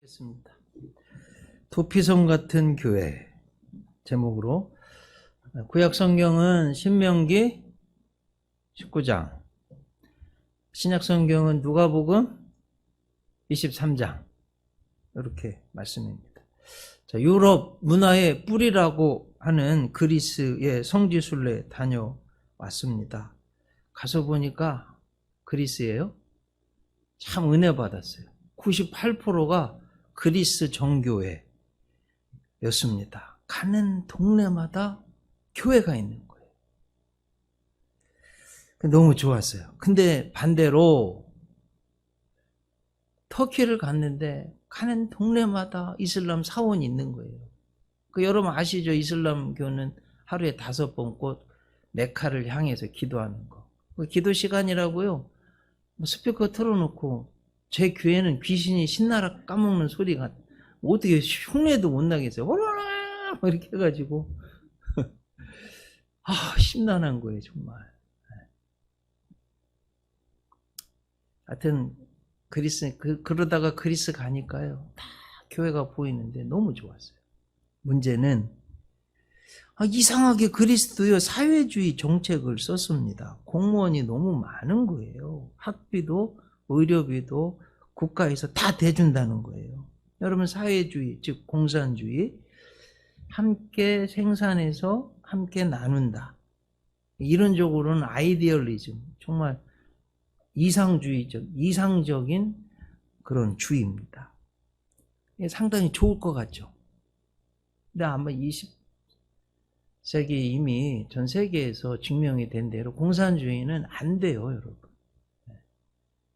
하겠습니다. 도피성 같은 교회 제목으로 구약 성경은 신명기 19장, 신약 성경은 누가복음 23장 이렇게 말씀입니다. 자, 유럽 문화의 뿌리라고 하는 그리스의 성지순례 다녀왔습니다. 가서 보니까 그리스예요. 참 은혜 받았어요. 98%가 그리스 정교회였습니다. 가는 동네마다 교회가 있는 거예요. 너무 좋았어요. 근데 반대로 터키를 갔는데 가는 동네마다 이슬람 사원이 있는 거예요. 여러분 아시죠? 이슬람교는 하루에 5번 꼭 메카를 향해서 기도하는 거. 기도 시간이라고요. 스피커 틀어놓고 제 교회는 귀신이 신나라 까먹는 소리가 어떻게 흉내도 못 나겠어요. 오라라 이렇게 해가지고 심란한 거예요 정말. 하여튼 그리스 그러다가 그리스 가니까요 다 교회가 보이는데 너무 좋았어요. 문제는 이상하게 그리스도요 사회주의 정책을 썼습니다. 공무원이 너무 많은 거예요. 학비도 의료비도 국가에서 다 대준다는 거예요. 여러분 사회주의 즉 공산주의, 함께 생산해서 함께 나눈다. 이론적으로는 아이디얼리즘, 정말 이상적인 그런 주의입니다. 상당히 좋을 것 같죠. 근데 아마 20세기 이미 전 세계에서 증명이 된 대로 공산주의는 안 돼요, 여러분.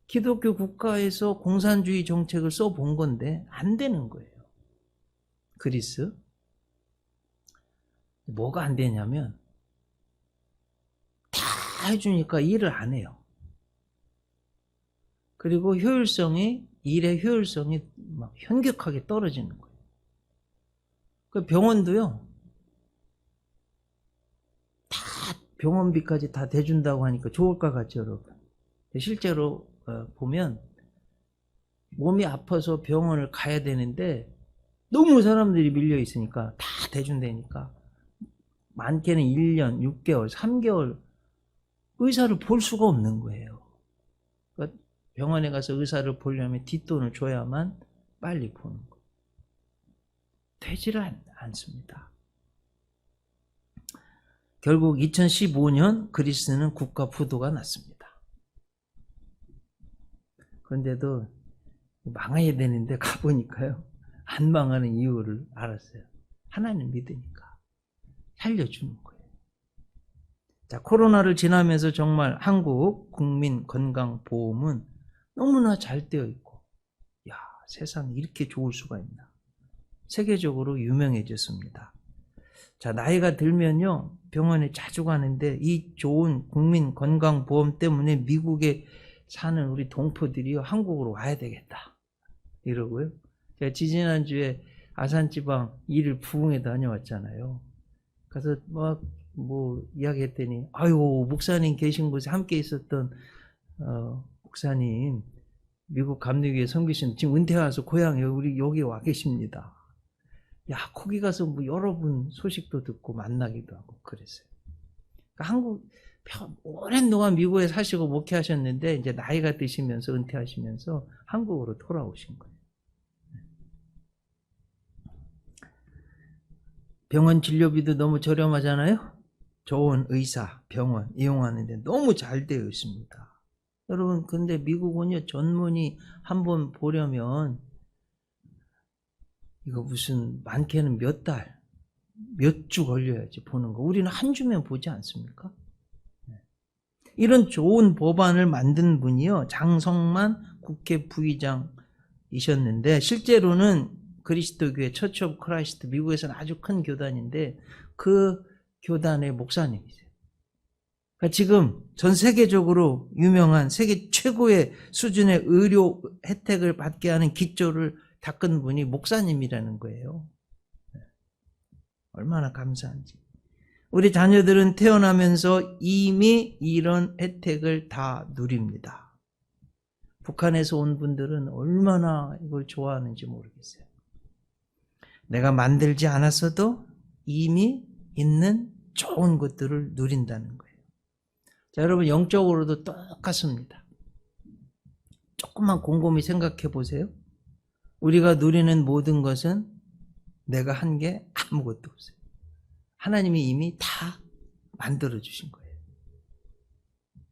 기독교 국가에서 공산주의 정책을 써본 건데 안 되는 거예요. 그리스. 뭐가 안 되냐면 다 해주니까 일을 안 해요. 그리고 일의 효율성이 막 현격하게 떨어지는 거예요. 그 병원도요. 다 병원비까지 다 대준다고 하니까 좋을 것 같죠, 여러분. 실제로 보면 몸이 아파서 병원을 가야 되는데 너무 사람들이 밀려 있으니까 다 대준다니까 많게는 1년, 6개월, 3개월 의사를 볼 수가 없는 거예요. 그러니까 병원에 가서 의사를 보려면 뒷돈을 줘야만 빨리 보는 거예요. 되지를 않습니다. 결국 2015년 그리스는 국가 부도가 났습니다. 그런데도 망해야 되는데 가보니까요 안 망하는 이유를 알았어요. 하나님 믿으니까 살려주는 거예요. 자, 코로나를 지나면서 정말 한국 국민건강보험은 너무나 잘 되어 있고, 세상에 이렇게 좋을 수가 있나. 세계적으로 유명해졌습니다. 자, 나이가 들면요 병원에 자주 가는데 이 좋은 국민건강보험 때문에 미국에 사는 우리 동포들이요 한국으로 와야 되겠다 이러고요. 제가 지지난주에 아산지방 일을 부흥에 다녀왔잖아요. 가서 뭐 이야기했더니 목사님 계신 곳에 함께 있었던 목사님 미국 감리교회 섬기신 지금 은퇴와서 고향에 우리 여기 와 계십니다. 거기 가서 뭐 여러분 소식도 듣고 만나기도 하고 그랬어요. 그러니까 오랜 동안 미국에 사시고 목회하셨는데 이제 나이가 드시면서 은퇴하시면서 한국으로 돌아오신 거예요. 병원 진료비도 너무 저렴하잖아요. 좋은 의사, 병원 이용하는데 너무 잘 되어 있습니다. 여러분 근데 미국은요 전문의 한번 보려면 이거 무슨 많게는 몇 달, 몇 주 걸려야지 보는 거. 우리는 한 주면 보지 않습니까? 이런 좋은 법안을 만든 분이요 장성만 국회 부의장이셨는데 실제로는 그리스도교회 처치 오브 크라이스트 미국에서는 아주 큰 교단인데 그 교단의 목사님이세요. 그러니까 지금 전 세계적으로 유명한 세계 최고의 수준의 의료 혜택을 받게 하는 기초를 닦은 분이 목사님이라는 거예요. 얼마나 감사한지. 우리 자녀들은 태어나면서 이미 이런 혜택을 다 누립니다. 북한에서 온 분들은 얼마나 이걸 좋아하는지 모르겠어요. 내가 만들지 않았어도 이미 있는 좋은 것들을 누린다는 거예요. 자, 여러분 영적으로도 똑같습니다. 조금만 곰곰이 생각해 보세요. 우리가 누리는 모든 것은 내가 한 게 아무것도 없어요. 하나님이 이미 다 만들어 주신 거예요.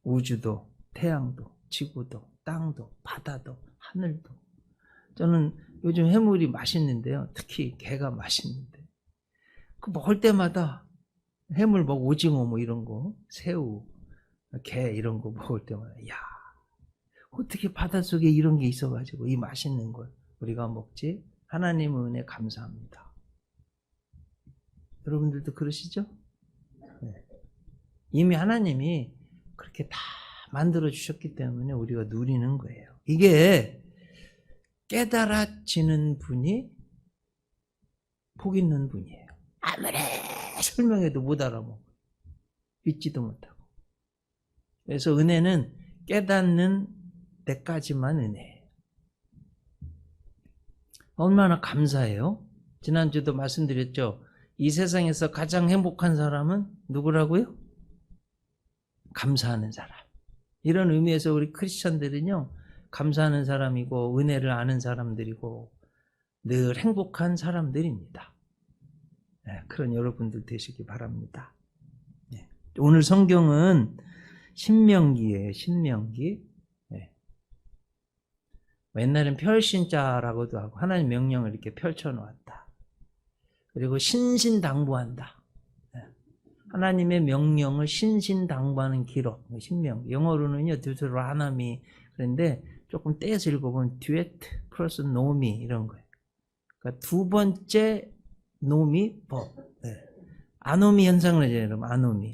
우주도, 태양도, 지구도, 땅도, 바다도, 하늘도. 저는 요즘 해물이 맛있는데요. 특히 게가 맛있는데. 그 먹을 때마다 해물 뭐 오징어 뭐 이런 거, 새우, 게 이런 거 먹을 때마다 야, 어떻게 바닷속에 이런 게 있어가지고 이 맛있는 걸 우리가 먹지? 하나님의 은혜 감사합니다. 여러분들도 그러시죠? 네. 이미 하나님이 그렇게 다 만들어 주셨기 때문에 우리가 누리는 거예요. 이게 깨달아지는 분이 복 있는 분이에요. 아무리 설명해도 못 알아먹어요. 믿지도 못하고. 그래서 은혜는 깨닫는 때까지만 은혜예요. 얼마나 감사해요. 지난주도 말씀드렸죠. 이 세상에서 가장 행복한 사람은 누구라고요? 감사하는 사람. 이런 의미에서 우리 크리스천들은요, 감사하는 사람이고 은혜를 아는 사람들이고 늘 행복한 사람들입니다. 네, 그런 여러분들 되시기 바랍니다. 네. 오늘 성경은 신명기예요. 신명기. 네. 옛날엔 펼신자라고도 하고 하나님 명령을 이렇게 펼쳐놓았다. 그리고 신신당부한다. 네. 하나님의 명령을 신신당부하는 기록. 신명기. 영어로는요, deuteronomy. 그런데 조금 떼서 읽어보면 duet 플러스 노미 이런 거예요. 그러니까 두 번째 노미 법. 네. 아노미 현상을 해요, 여러분.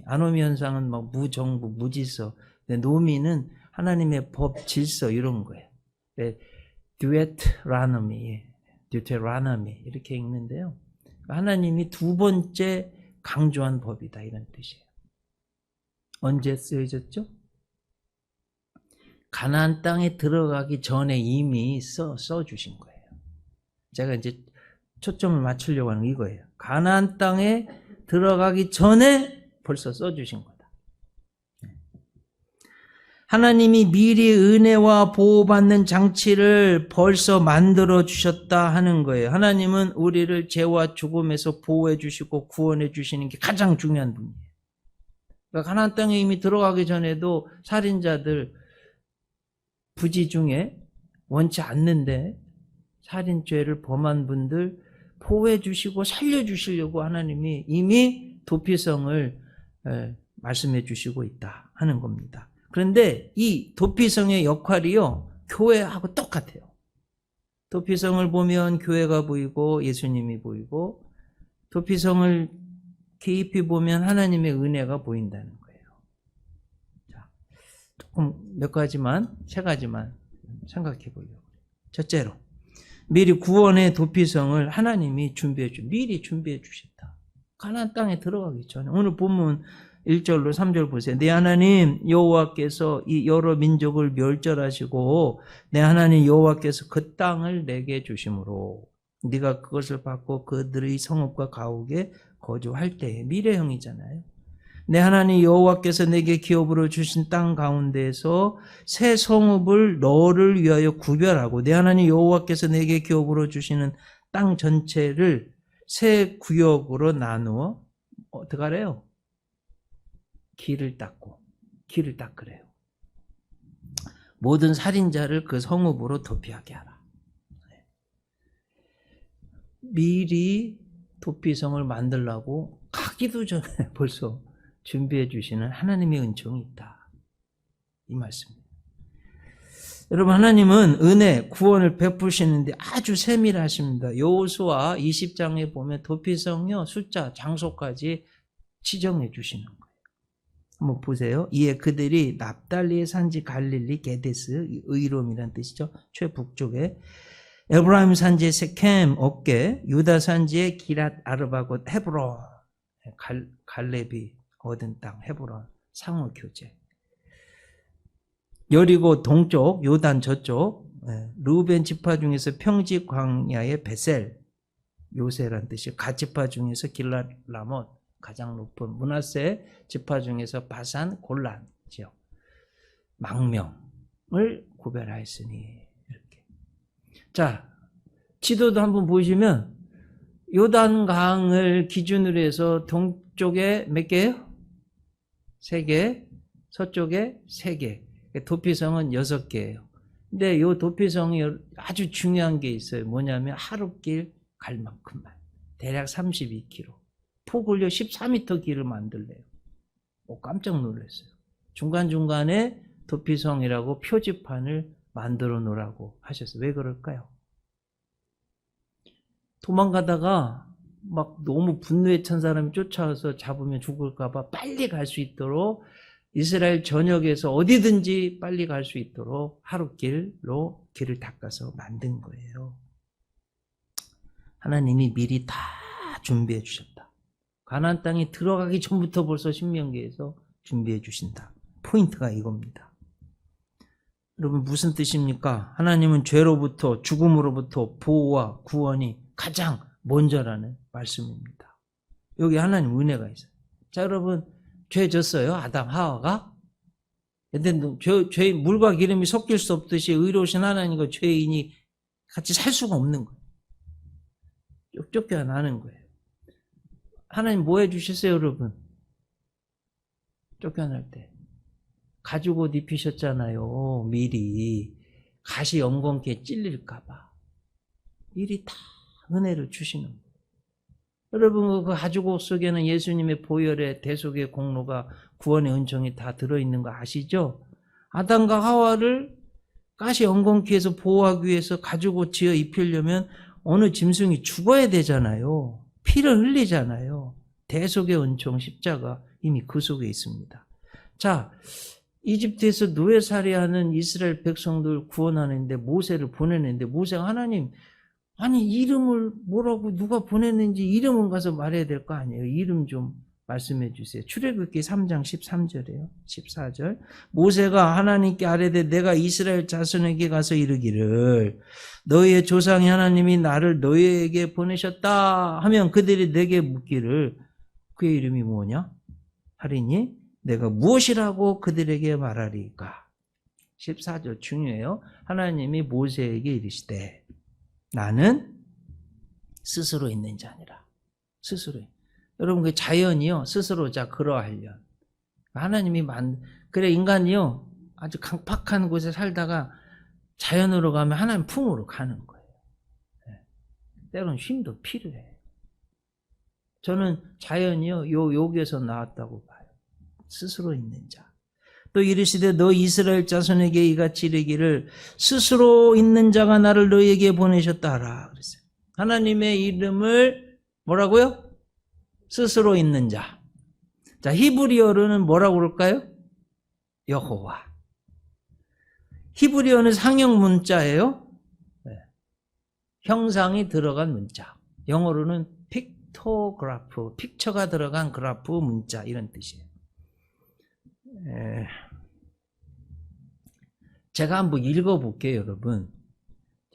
아노미 현상은 막 무정부, 무질서. 근데 노미는 하나님의 법, 질서 이런 거예요. 네. deuteronomy 이렇게 읽는데요. 하나님이 두 번째 강조한 법이다 이런 뜻이에요. 언제 쓰여졌죠? 가나안 땅에 들어가기 전에 이미 써주신 거예요. 제가 이제 초점을 맞추려고 하는 이거예요. 가나안 땅에 들어가기 전에 벌써 써주신 거다. 하나님이 미리 은혜와 보호받는 장치를 벌써 만들어 주셨다 하는 거예요. 하나님은 우리를 죄와 죽음에서 보호해 주시고 구원해 주시는 게 가장 중요한 분이에요. 그러니까 가나안 땅에 이미 들어가기 전에도 살인자들 부지 중에 원치 않는데 살인죄를 범한 분들 보호해 주시고 살려 주시려고 하나님이 이미 도피성을 말씀해 주시고 있다 하는 겁니다. 그런데 이 도피성의 역할이요, 교회하고 똑같아요. 도피성을 보면 교회가 보이고 예수님이 보이고, 도피성을 깊이 보면 하나님의 은혜가 보인다는 거예요. 자, 조금 세 가지만 생각해 보려고. 첫째로, 미리 구원의 도피성을 하나님이 미리 준비해 주셨다. 가나안 땅에 들어가기 전에. 오늘 본문 1절로 3절 보세요. 내 하나님 여호와께서 이 여러 민족을 멸절하시고 내 하나님 여호와께서 그 땅을 내게 주심으로 네가 그것을 받고 그들의 성읍과 가옥에 거주할 때에, 미래형이잖아요. 내 하나님 여호와께서 내게 기업으로 주신 땅 가운데에서 새 성읍을 너를 위하여 구별하고 내 하나님 여호와께서 내게 기업으로 주시는 땅 전체를 새 구역으로 나누어 어떻게 하래요? 길을 닦으래요. 모든 살인자를 그 성읍으로 도피하게 하라. 미리 도피성을 만들라고 가기도 전에 벌써 준비해 주시는 하나님의 은총이 있다. 이 말씀입니다. 여러분, 하나님은 은혜, 구원을 베푸시는데 아주 세밀하십니다. 여호수아 20장에 보면 도피성요, 숫자, 장소까지 지정해 주시는 거예요. 한번 보세요. 이에 그들이 납달리의 산지 갈릴리 게데스, 의롬이란 뜻이죠. 최북쪽에 에브라임 산지의 세켐 어깨, 유다 산지의 기랏 아르바곳 헤브론, 갈렙이 얻은 땅 헤브론 상호 교제. 여리고 동쪽, 요단 저쪽, 르우벤 지파 중에서 평지 광야의 베셀, 요새란 뜻이, 갓 지파 중에서 길랏 라못, 가장 높은 므낫세 지파 중에서 바산 골란 지역, 망명을 구별하였으니. 이렇게. 자, 지도도 한번 보시면 요단강을 기준으로 해서 동쪽에 몇 개예요? 3개, 서쪽에 3개, 도피성은 6개예요. 근데 이 도피성이 아주 중요한 게 있어요. 뭐냐면 하룻길 갈 만큼만, 대략 32km, 폭을요 14m 길을 만들래요. 깜짝 놀랐어요. 중간중간에 도피성이라고 표지판을 만들어 놓으라고 하셨어요. 왜 그럴까요? 도망가다가 막 너무 분노에 찬 사람이 쫓아와서 잡으면 죽을까 봐 빨리 갈 수 있도록, 이스라엘 전역에서 어디든지 빨리 갈 수 있도록 하룻길로 길을 닦아서 만든 거예요. 하나님이 미리 다 준비해 주셨다. 가나안 땅에 들어가기 전부터 벌써 신명기에서 준비해 주신다. 포인트가 이겁니다. 여러분, 무슨 뜻입니까? 하나님은 죄로부터, 죽음으로부터 보호와 구원이 가장 먼저라는 말씀입니다. 여기 하나님 은혜가 있어요. 자, 여러분, 죄 졌어요? 아담 하와가? 근데 죄, 물과 기름이 섞일 수 없듯이 의로우신 하나님과 죄인이 같이 살 수가 없는 거예요. 쫓겨나는 거예요. 하나님 뭐 해주셨어요, 여러분? 쫓겨날 때 가죽 옷 입히셨잖아요. 미리. 가시 엉겅퀴에 찔릴까봐 미리 다 은혜를 주시는 거예요. 여러분, 그 가죽 옷 속에는 예수님의 보혈의 대속의 공로가, 구원의 은총이 다 들어있는 거 아시죠? 아담과 하와를 가시 엉겅퀴에서 보호하기 위해서 가죽 옷 지어 입히려면 어느 짐승이 죽어야 되잖아요. 피를 흘리잖아요. 대속의 은총, 십자가 이미 그 속에 있습니다. 자, 이집트에서 노예살이하는 이스라엘 백성들 구원하는데 모세를 보내는데, 모세가 하나님, 아니 이름을 뭐라고 누가 보냈는지 이름은 가서 말해야 될 거 아니에요. 이름 좀 말씀해 주세요. 출애굽기 3장 13절이에요. 14절. 모세가 하나님께 아뢰되 내가 이스라엘 자손에게 가서 이르기를 너희의 조상의 하나님이 나를 너희에게 보내셨다 하면 그들이 내게 묻기를 그의 이름이 뭐냐? 하리니 내가 무엇이라고 그들에게 말하리까? 14절 중요해요. 하나님이 모세에게 이르시되 나는 스스로 있는 자니라. 스스로. 여러분, 그 자연이요, 스스로 자 그러하련. 하나님이 그래, 인간이요, 아주 강팍한 곳에 살다가 자연으로 가면 하나님 품으로 가는 거예요. 때로는 쉼도 필요해. 저는 자연이요, 여기에서 나왔다고 봐요. 스스로 있는 자. 또 이르시되 너 이스라엘 자손에게 이같이 이르기를 스스로 있는 자가 나를 너희에게 보내셨다 하라. 그랬어요. 하나님의 이름을 뭐라고요? 스스로 있는 자. 자, 히브리어로는 뭐라고 그럴까요? 여호와. 히브리어는 상형 문자예요. 네. 형상이 들어간 문자. 영어로는 픽토그래프, 픽처가 들어간 그래프 문자, 이런 뜻이에요. 제가 한번 읽어볼게요, 여러분.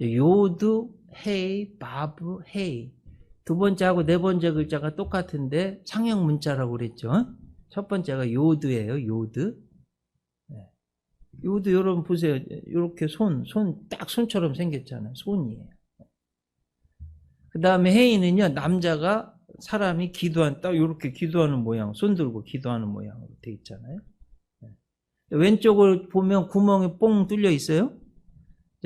요드, 헤이, 바브, 헤이. 두 번째하고 네 번째 글자가 똑같은데 상형 문자라고 그랬죠. 첫 번째가 요드예요, 요드. 요드, 여러분 보세요. 이렇게 딱 손처럼 생겼잖아요. 손이에요. 그 다음에 헤이는요, 남자가, 사람이 딱 이렇게 기도하는 모양, 손 들고 기도하는 모양으로 돼 있잖아요. 왼쪽을 보면 구멍이 뽕 뚫려 있어요.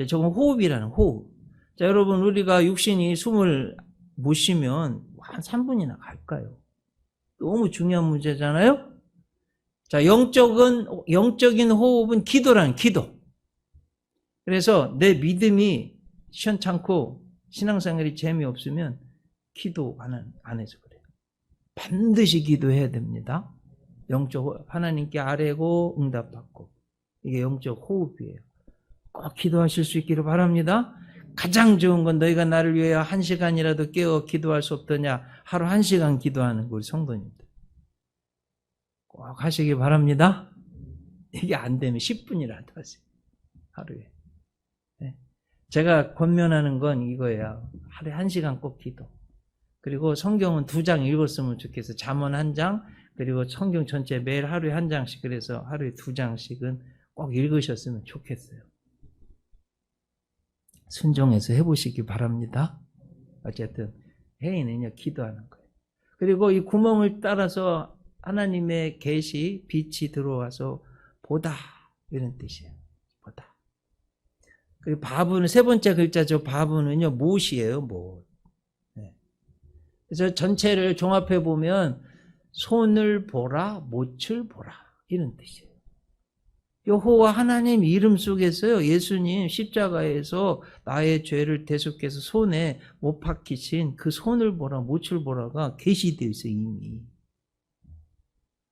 저건 호흡이라는 호흡. 자, 여러분, 우리가 육신이 숨을 못 쉬면 한 3분이나 갈까요? 너무 중요한 문제잖아요. 자, 영적인 호흡은 기도라는 기도. 그래서 내 믿음이 시원찮고 신앙생활이 재미없으면 기도 안 해서 그래요. 반드시 기도해야 됩니다. 영적 하나님께 아뢰고 응답받고, 이게 영적 호흡이에요. 꼭 기도하실 수 있기를 바랍니다. 가장 좋은 건 너희가 나를 위하여 1시간이라도 깨어 기도할 수 없더냐. 하루 1시간 기도하는 우리 성도님들 꼭 하시기 바랍니다. 이게 안 되면 10분이라도 하세요. 하루에. 네. 제가 권면하는 건 이거예요. 하루에 1시간 꼭 기도. 그리고 성경은 2장 읽었으면 좋겠어요. 잠언 1장, 그리고 성경 전체 매일 하루에 1장씩, 그래서 하루에 2장씩은 꼭 읽으셨으면 좋겠어요. 순종해서 해보시기 바랍니다. 어쨌든 회의는요, 기도하는 거예요. 그리고 이 구멍을 따라서 하나님의 계시, 빛이 들어와서 보다, 이런 뜻이에요. 보다. 그리고 바브는 세 번째 글자죠. 바브는요, 못이에요, 못. 네. 그래서 전체를 종합해 보면 손을 보라, 못을 보라, 이런 뜻이에요. 여호와 하나님 이름 속에서요, 예수님 십자가에서 나의 죄를 대속해서 손에 못 박히신 그 손을 보라, 못을 보라가 계시되어 있어요, 이미.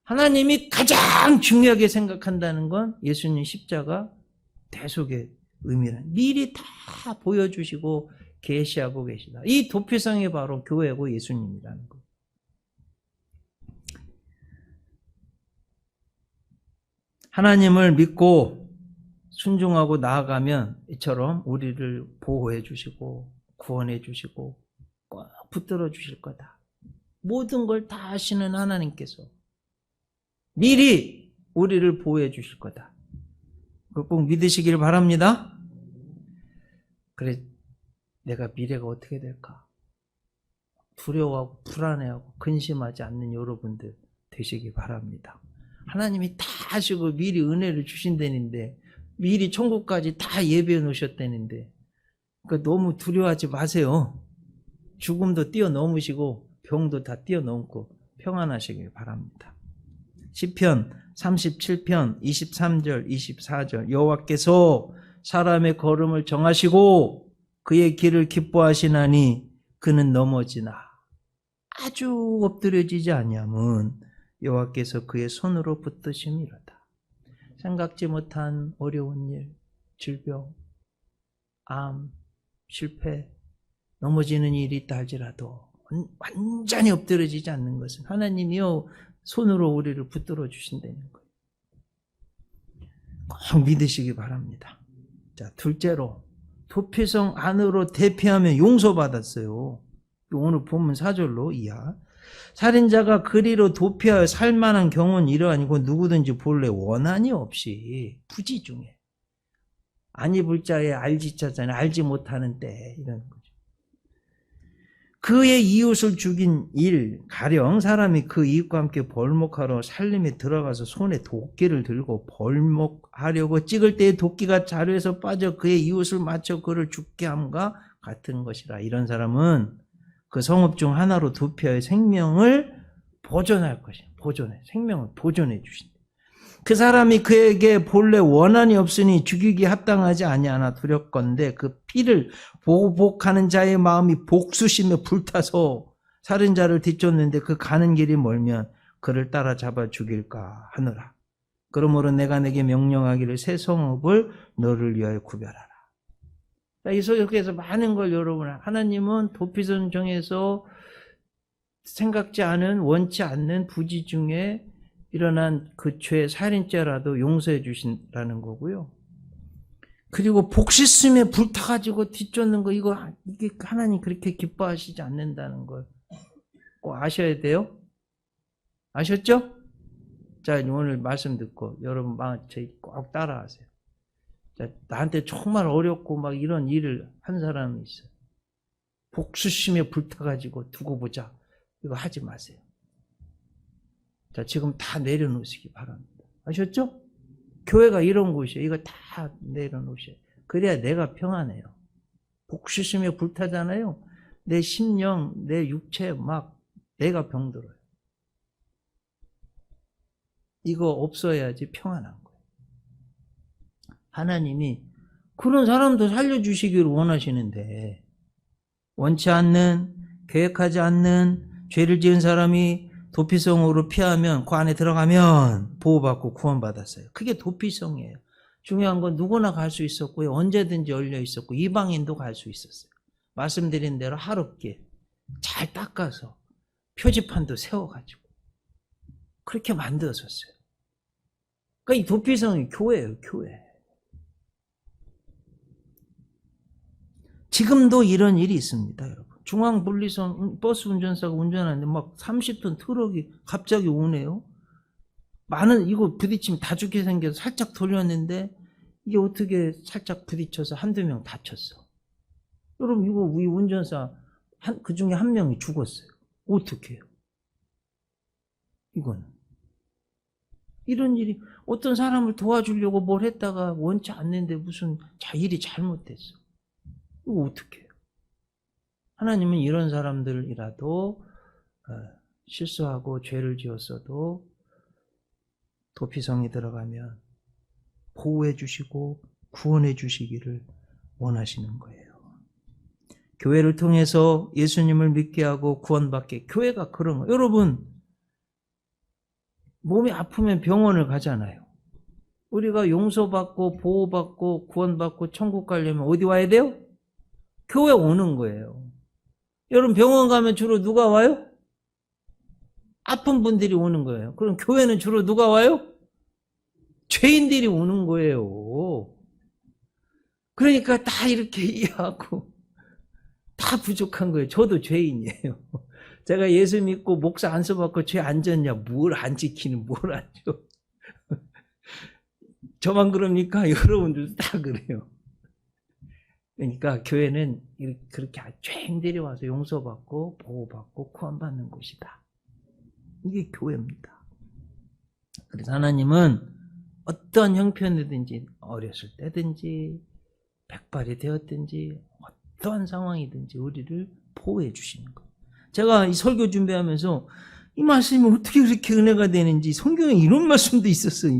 하나님이 가장 중요하게 생각한다는 건 예수님 십자가 대속의 의미란, 미리 다 보여주시고 계시하고 계시다. 이 도피성이 바로 교회고 예수님이라는 거. 하나님을 믿고 순종하고 나아가면 이처럼 우리를 보호해 주시고 구원해 주시고 꼭 붙들어 주실 거다. 모든 걸 다 하시는 하나님께서 미리 우리를 보호해 주실 거다. 그걸 꼭 믿으시길 바랍니다. 그래, 내가 미래가 어떻게 될까? 두려워하고 불안해하고 근심하지 않는 여러분들 되시기 바랍니다. 하나님이 다 하시고 미리 은혜를 주신다는데, 미리 천국까지 다 예배해 놓으셨다는데, 그러니까 너무 두려워하지 마세요. 죽음도 뛰어넘으시고 병도 다 뛰어넘고 평안하시길 바랍니다. 시편 37편 23절 24절 여호와께서 사람의 걸음을 정하시고 그의 길을 기뻐하시나니 그는 넘어지나 아주 엎드려지지 아니함은 여호와께서 그의 손으로 붙드심이로다. 생각지 못한 어려운 일, 질병, 암, 실패, 넘어지는 일이 있다 할지라도 완전히 엎드려지지 않는 것은 하나님이요 손으로 우리를 붙들어 주신다는 거예요. 꼭 믿으시기 바랍니다. 자, 둘째로 도피성 안으로 대피하면 용서받았어요. 오늘 본문 4절로 이하. 살인자가 그리로 도피하여 살만한 경우는 이러하니고 누구든지 본래 원한이 없이 부지 중에 안 입을 자에 알지자잖아요. 알지 못하는 때 이런 거죠. 그의 이웃을 죽인 일 가령 사람이 그 이웃과 함께 벌목하러 살림에 들어가서 손에 도끼를 들고 벌목하려고 찍을 때에 도끼가 자루에서 빠져 그의 이웃을 맞춰 그를 죽게 함과 같은 것이라. 이런 사람은 그 성읍 중 하나로 도피하여 생명을 보존할 것이야. 생명을 보존해 주신다. 그 사람이 그에게 본래 원한이 없으니 죽이기 합당하지 아니하나 두렵건대 그 피를 보복하는 자의 마음이 복수심에 불타서 살인자를 뒤쫓는데 그 가는 길이 멀면 그를 따라잡아 죽일까 하노라. 그러므로 내가 내게 명령하기를 새 성읍을 너를 위하여 구별하라. 이 속에서 많은 걸 여러분, 하나님은 도피성 정에서 생각지 않은, 원치 않는 부지 중에 일어난 그 죄, 살인죄라도 용서해 주신다는 거고요. 그리고 복수심에 불타가지고 뒤쫓는 거, 이게 하나님 그렇게 기뻐하시지 않는다는 걸 꼭 아셔야 돼요. 아셨죠? 자, 오늘 말씀 듣고 여러분 저희 꼭 따라하세요. 자, 나한테 정말 어렵고 막 이런 일을 한 사람이 있어요. 복수심에 불타가지고 두고 보자. 이거 하지 마세요. 자, 지금 다 내려놓으시기 바랍니다. 아셨죠? 교회가 이런 곳이에요. 이거 다 내려놓으셔요. 그래야 내가 평안해요. 복수심에 불타잖아요. 내 심령, 내 육체 막 내가 병들어요. 이거 없어야지 평안한 거예요. 하나님이 그런 사람도 살려주시기를 원하시는데, 원치 않는, 계획하지 않는 죄를 지은 사람이 도피성으로 피하면, 그 안에 들어가면 보호받고 구원받았어요. 그게 도피성이에요. 중요한 건 누구나 갈 수 있었고요. 언제든지 열려 있었고, 이방인도 갈 수 있었어요. 말씀드린 대로 하룻길 잘 닦아서 표지판도 세워가지고 그렇게 만들었었어요. 그러니까 이 도피성이 교회예요, 교회. 지금도 이런 일이 있습니다, 여러분. 중앙분리선 버스 운전사가 운전하는데 막 30톤 트럭이 갑자기 오네요. 많은, 이거 부딪히면 다 죽게 생겨서 살짝 돌렸는데 이게 어떻게 살짝 부딪혀서 한두 명 다쳤어. 여러분, 이거 우리 운전사 그 중에 한 명이 죽었어요. 어떻게 해요? 이거는. 이런 일이, 어떤 사람을 도와주려고 뭘 했다가 원치 않는데 무슨 일이 잘못됐어. 이거 어떻게 해요? 하나님은 이런 사람들이라도 실수하고 죄를 지었어도 도피성에 들어가면 보호해 주시고 구원해 주시기를 원하시는 거예요. 교회를 통해서 예수님을 믿게 하고 구원받게, 교회가 그런 거예요. 여러분, 몸이 아프면 병원을 가잖아요. 우리가 용서받고 보호받고 구원받고 천국 가려면 어디 와야 돼요? 교회 오는 거예요. 여러분, 병원 가면 주로 누가 와요? 아픈 분들이 오는 거예요. 그럼 교회는 주로 누가 와요? 죄인들이 오는 거예요. 그러니까 다 이렇게 이해하고 다 부족한 거예요. 저도 죄인이에요. 제가 예수 믿고 목사 안 써봤고 죄 안 졌냐? 뭘 안 지키는, 뭘 안 줘. 저만 그럽니까? 여러분들도 다 그래요. 그러니까 교회는 그렇게 죄인들이 와서 용서받고 보호받고 구원받는 곳이다. 이게 교회입니다. 그래서 하나님은 어떤 형편이든지, 어렸을 때든지 백발이 되었든지 어떠한 상황이든지 우리를 보호해 주시는 거예요. 제가 이 설교 준비하면서 이 말씀이 어떻게 그렇게 은혜가 되는지, 성경에 이런 말씀도 있었어요.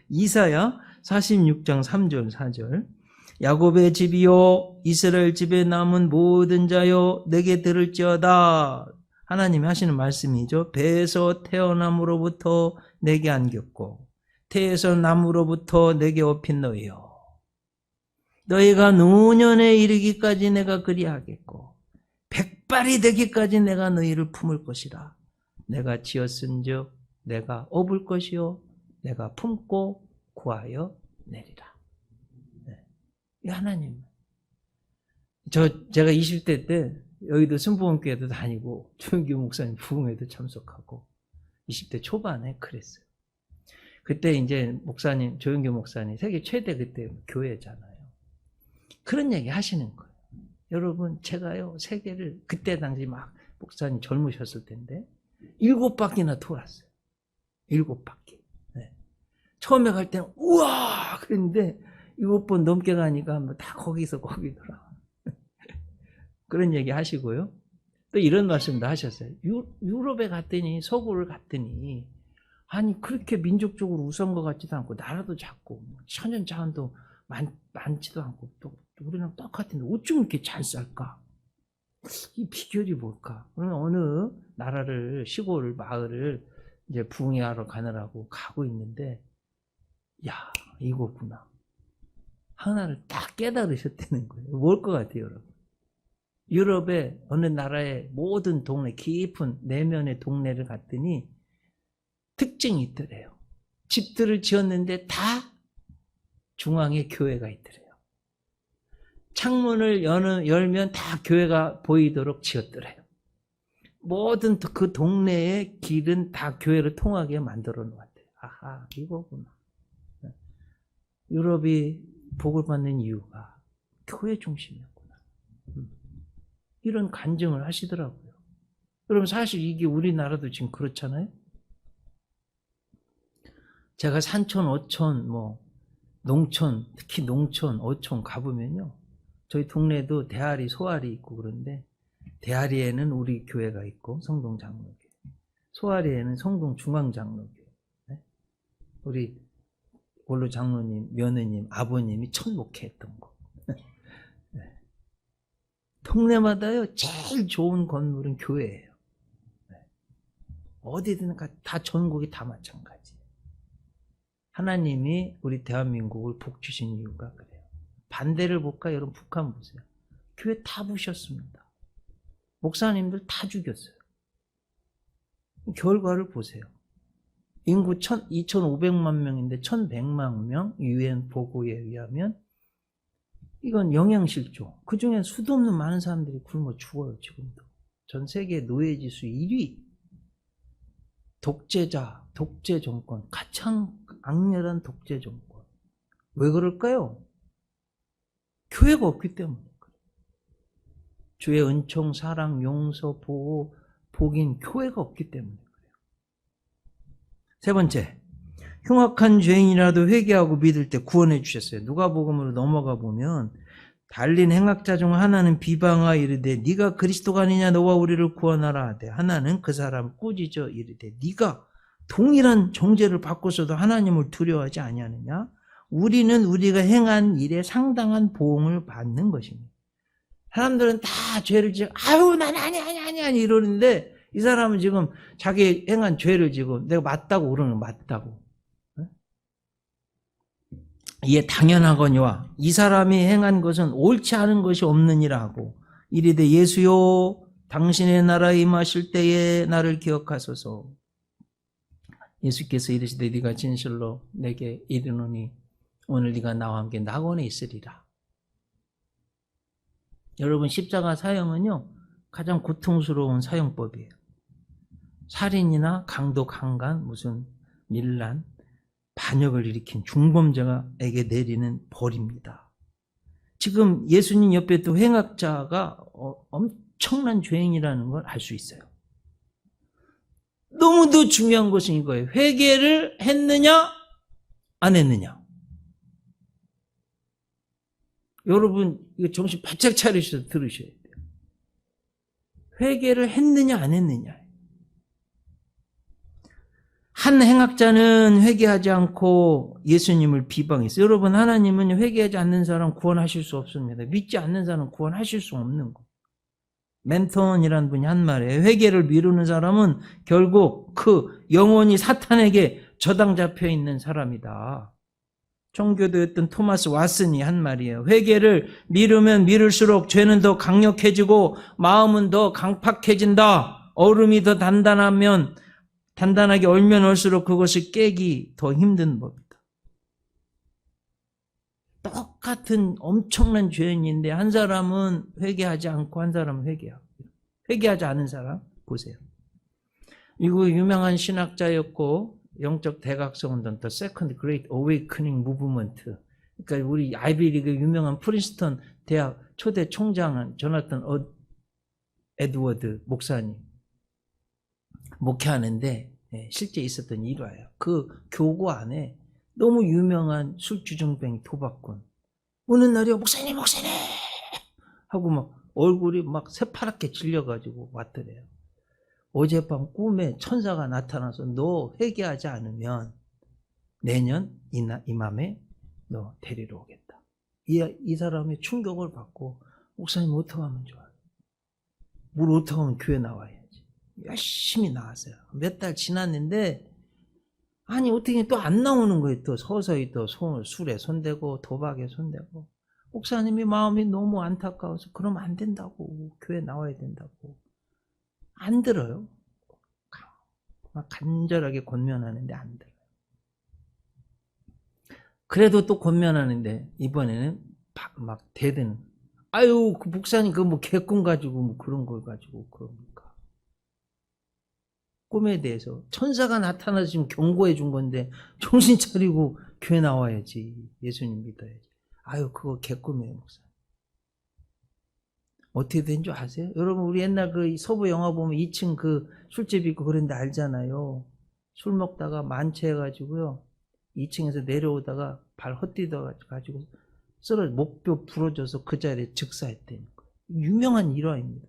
이사야 46장 3절 4절. 야곱의 집이요 이스라엘 집에 남은 모든 자여 내게 들을지어다. 하나님이 하시는 말씀이죠. 배에서 태어남으로부터 내게 안겼고 태에서 남으로부터 내게 업힌 너희여, 너희가 노년에 이르기까지 내가 그리하겠고 백발이 되기까지 내가 너희를 품을 것이라. 내가 지었은즉 내가 업을 것이요 내가 품고 구하여 내리라. 이 하나님. 제가 20대 때 여의도 순복음교회도 다니고 조영규 목사님 부흥회도 참석하고 20대 초반에 그랬어요. 그때 이제 목사님, 조영규 목사님 세계 최대 그때 교회잖아요. 그런 얘기 하시는 거예요. 여러분, 제가요 세계를 그때 당시 막 목사님 젊으셨을 텐데 7바퀴나 돌았어요. 7바퀴. 네. 처음에 갈 때는 우와 그랬는데 7번 넘게 가니까 다 거기서 거기더라. 그런 얘기 하시고요. 또 이런 말씀도 하셨어요. 유럽에 갔더니, 서구를 갔더니 아니 그렇게 민족적으로 우스운 것 같지도 않고 나라도 작고 천연자원도 많지도 않고 또 우리랑 똑같은데 어쩜 이렇게 잘 살까? 이 비결이 뭘까? 그러면 어느 나라를, 시골 마을을 이제 부흥회하러 가느라고 가고 있는데, 야 이거구나. 하나를 딱 깨달으셨다는 거예요. 뭘 것 같아요, 여러분? 유럽의 어느 나라의 모든 동네, 깊은 내면의 동네를 갔더니 특징이 있더래요. 집들을 지었는데 다 중앙에 교회가 있더래요. 창문을 열면 다 교회가 보이도록 지었더래요. 모든 그 동네의 길은 다 교회를 통하게 만들어 놓았대요. 아하, 이거구나. 유럽이 복을 받는 이유가 교회 중심이었구나. 이런 간증을 하시더라고요. 여러분, 사실 이게 우리나라도 지금 그렇잖아요. 제가 산촌, 어촌, 농촌, 특히 농촌, 어촌 가보면요, 저희 동네도 대아리, 소아리 있고 그런데 대아리에는 우리 교회가 있고 성동장로교회, 소아리에는 성동중앙장로교회, 네? 우리 원로 장로님, 며느님, 아버님이 첫 목회했던 곳. 네. 동네마다요 제일 좋은 건물은 교회예요. 네. 어디든 다 전국이 다 마찬가지예요. 하나님이 우리 대한민국을 복 주신 이유가 그래요. 반대를 볼까? 여러분, 북한 보세요. 교회 다 부셨습니다. 목사님들 다 죽였어요. 결과를 보세요. 인구 2,500만 명인데 1,100만 명 UN 보고에 의하면 이건 영양실조. 그중에 수도 없는 많은 사람들이 굶어 죽어요. 지금도. 전 세계 노예지수 1위. 독재자, 독재 정권, 가장 악렬한 독재 정권. 왜 그럴까요? 교회가 없기 때문에. 주의 은총, 사랑, 용서, 보호, 복인, 교회가 없기 때문에 그래요. 세 번째, 흉악한 죄인이라도 회개하고 믿을 때 구원해 주셨어요. 누가복음으로 넘어가 보면 달린 행악자 중 하나는 비방하 이르되 네가 그리스도가 아니냐 너와 우리를 구원하라 하되 하나는 그 사람 꾸짖어 이르되 네가 동일한 정죄를 받고서도 하나님을 두려워하지 아니하느냐? 우리는 우리가 행한 일에 상당한 보응을 받는 것입니다. 사람들은 다 죄를 지고 아유 난 아니 이러는데 이 사람은 지금 자기 행한 죄를 지고 내가 맞다고 그러는 맞다고. 이에 당연하거니와 이 사람이 행한 것은 옳지 않은 것이 없느니라 하고 이르되 예수여 당신의 나라에 임하실 때에 나를 기억하소서. 예수께서 이르시되 네가 진실로 내게 이르노니 오늘 네가 나와 함께 낙원에 있으리라. 여러분 십자가 사형은요 가장 고통스러운 사형법이에요. 살인이나 강도 강간 무슨 밀란 반역을 일으킨 중범죄가에게 내리는 벌입니다. 지금 예수님 옆에 또 행악자가 엄청난 죄인이라는 걸 알 수 있어요. 너무도 중요한 것은 이거예요. 회개를 했느냐 안 했느냐. 여러분 이거 정신 바짝 차리셔서 들으셔야 돼요. 회개를 했느냐 안 했느냐. 한 행악자는 회개하지 않고 예수님을 비방했어요. 여러분 하나님은 회개하지 않는 사람 구원하실 수 없습니다. 믿지 않는 사람 구원하실 수 없는 거. 맨턴이라는 분이 한 말이에요. 회개를 미루는 사람은 결국 그 영혼이 사탄에게 저당 잡혀 있는 사람이다. 청교도였던 토마스 왓슨이 한 말이에요. 회개를 미루면 미룰수록 죄는 더 강력해지고 마음은 더 강팍해진다. 얼음이 더 단단하게 얼면 얼수록 그것을 깨기 더 힘든 법이다. 똑같은 엄청난 죄인인데 한 사람은 회개하지 않고 한 사람은 회개하고. 회개하지 않은 사람 보세요. 이거 유명한 신학자였고 영적 대각성 운동, The Second Great Awakening Movement. 그러니까 우리 아이비리그 유명한 프린스턴 대학 초대 총장은 조나탄 에드워드 목사님 목회하는데 실제 있었던 일화예요. 그 교구 안에 너무 유명한 술주정뱅이 도박꾼 오는 날이요 목사님 하고 막 얼굴이 막 새파랗게 질려가지고 왔더래요. 어젯밤 꿈에 천사가 나타나서 너 회개하지 않으면 내년 이맘에 너 데리러 오겠다. 이 사람의 충격을 받고 목사님 어떻게 하면 좋아요? 뭘 어떻게 하면 교회 나와야지. 열심히 나왔어요. 몇 달 지났는데 아니 어떻게 또 안 나오는 거예요. 또 서서히 또 술에 손대고 도박에 손대고 목사님이 마음이 너무 안타까워서 그러면 안 된다고 교회 나와야 된다고 안 들어요. 막 간절하게 권면하는데 안 들어요. 그래도 또 권면하는데 이번에는 막 대드는 아유 그 목사님 그 뭐 개꿈 가지고 뭐 그런 걸 가지고 그럽니까? 꿈에 대해서 천사가 나타나서 지금 경고해 준 건데 정신 차리고 교회 나와야지. 예수님 믿어야지. 아유 그거 개꿈이에요 목사님. 어떻게 된 줄 아세요? 여러분 우리 옛날 그 서부 영화 보면 2층 그 술집 있고 그런데 알잖아요. 술 먹다가 만취해가지고요 2층에서 내려오다가 발 헛디뎌가지고 목뼈 부러져서 그 자리에 즉사했다니까. 유명한 일화입니다.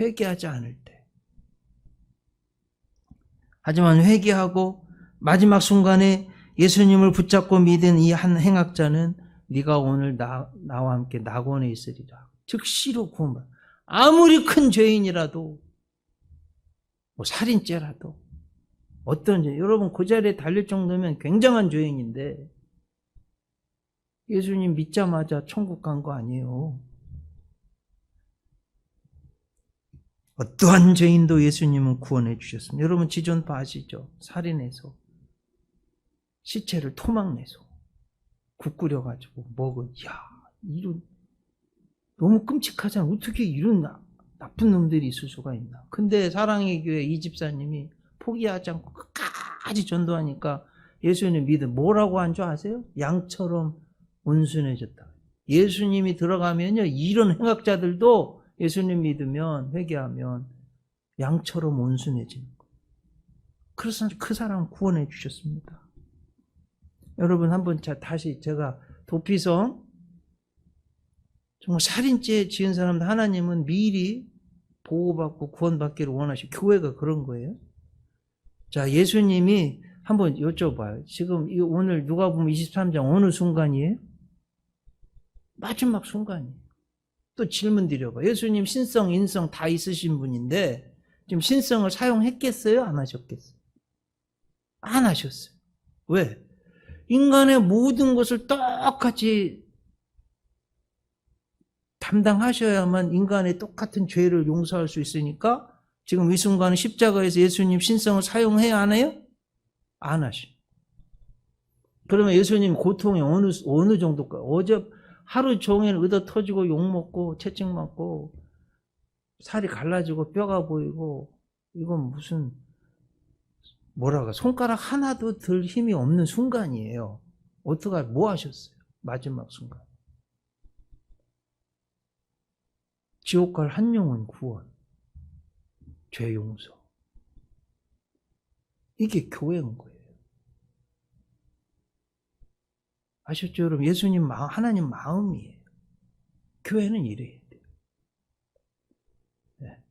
회개하지 않을 때. 하지만 회개하고 마지막 순간에 예수님을 붙잡고 믿은 이 한 행악자는 네가 오늘 나와 함께 낙원에 있으리라. 즉시로 구원받아. 아무리 큰 죄인이라도 뭐 살인죄라도 어떤 죄 여러분 그 자리에 달릴 정도면 굉장한 죄인인데 예수님 믿자마자 천국 간 거 아니에요. 어떠한 죄인도 예수님은 구원해 주셨습니다. 여러분 지존파 아시죠? 살인해서 시체를 토막내서 국 끓여가지고 먹어. 야, 이런 너무 끔찍하잖아. 어떻게 이런 나쁜 놈들이 있을 수가 있나. 근데 사랑의 교회 이 집사님이 포기하지 않고 끝까지 전도하니까 예수님 믿음 뭐라고 한 줄 아세요? 양처럼 온순해졌다. 예수님이 들어가면요, 이런 행악자들도 예수님 믿으면, 회개하면 양처럼 온순해지는 거예요. 그래서 그 사람 구원해 주셨습니다. 여러분 한번 다시 제가 도피성 정말 살인죄 지은 사람들 하나님은 미리 보호받고 구원받기를 원하시고 교회가 그런 거예요. 자, 예수님이 한번 여쭤봐요. 지금 오늘 누가복음 23장 어느 순간이에요? 마지막 순간이에요. 또 질문 드려봐. 예수님 신성, 인성 다 있으신 분인데 지금 신성을 사용했겠어요? 안 하셨겠어요? 안 하셨어요. 왜? 인간의 모든 것을 똑같이 담당하셔야만 인간의 똑같은 죄를 용서할 수 있으니까 지금 이 순간은 십자가에서 예수님 신성을 사용해야 하나요? 안 하셔. 그러면 예수님 고통이 어느 정도일까? 어제 하루 종일 의도 터지고 욕먹고 채찍맞고 살이 갈라지고 뼈가 보이고 이건 무슨 뭐라고 손가락 하나도 들 힘이 없는 순간이에요. 어떡할 뭐 하셨어요? 마지막 순간. 지옥 갈 한 영혼 구원, 죄 용서. 이게 교회인 거예요. 아셨죠, 여러분? 예수님 마음, 하나님 마음이에요. 교회는 이래야 돼요. 네.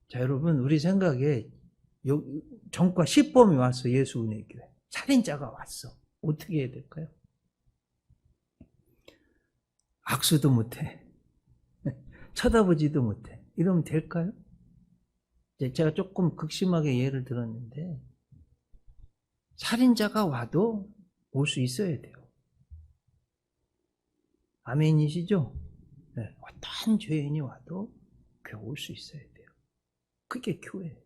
자, 여러분, 우리 생각에 전과 시범이 왔어, 예수 은혜 교회. 살인자가 왔어. 어떻게 해야 될까요? 악수도 못해. 쳐다보지도 못해. 이러면 될까요? 제가 조금 극심하게 예를 들었는데 살인자가 와도 올 수 있어야 돼요. 아멘이시죠? 네. 어떤 죄인이 와도 올 수 있어야 돼요. 그게 교회예요.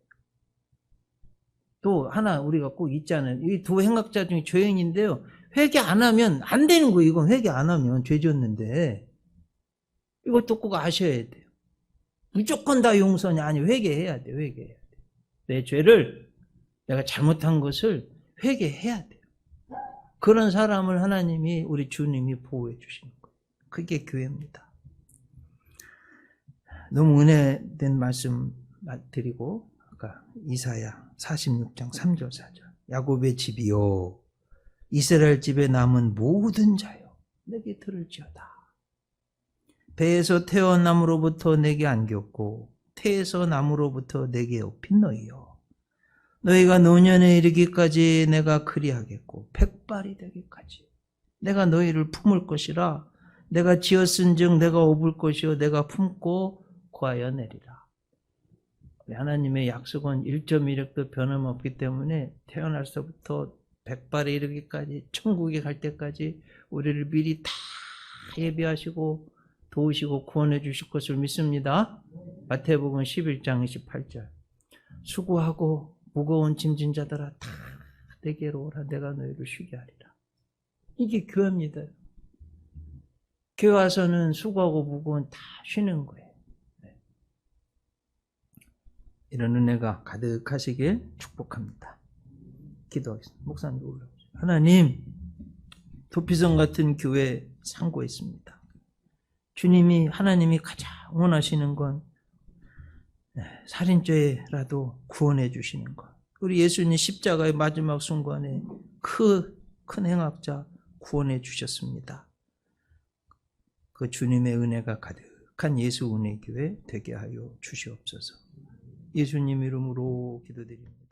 또 하나 우리가 꼭 있잖아요. 이 두 행악자 중에 죄인인데요. 회개 안 하면 안 되는 거예요. 이건 회개 안 하면 죄 지었는데 이것도 꼭 아셔야 돼요. 무조건 다 용서냐? 아니, 회개해야 돼. 회개해야 돼. 내 죄를, 내가 잘못한 것을 회개해야 돼요. 그런 사람을 하나님이, 우리 주님이 보호해 주시는 거예요. 그게 교회입니다. 너무 은혜된 말씀 드리고 아까 이사야 46장 3절 4절 야곱의 집이요 이스라엘 집에 남은 모든 자요 내게 들을지어다. 배에서 태어남으로부터 내게 안겼고 태에서 남으로부터 내게 업힌 너희여 너희가 노년에 이르기까지 내가 그리하겠고 백발이 되기까지 내가 너희를 품을 것이라 내가 지었은즉 내가 업을 것이요 내가 품고 구하여 내리라. 하나님의 약속은 1.1획도 변함없기 때문에 태어날서부터 백발에 이르기까지 천국에 갈 때까지 우리를 미리 다 예비하시고 도우시고 구원해 주실 것을 믿습니다. 마태복음 11장 28절 수고하고 무거운 짐진 자들아 다 내게로 오라 내가 너희를 쉬게 하리라. 이게 교회입니다. 교회 와서는 수고하고 무거운 다 쉬는 거예요. 이런 은혜가 가득하시길 축복합니다. 기도하겠습니다. 목사님 올라오시죠. 하나님, 도피성 같은 교회 상고했습니다. 주님이 하나님이 가장 원하시는 건 살인죄라도 구원해 주시는 것. 우리 예수님 십자가의 마지막 순간에 큰 행악자 구원해 주셨습니다. 그 주님의 은혜가 가득한 예수 은혜 교회 되게 하여 주시옵소서. 예수님 이름으로 기도드립니다.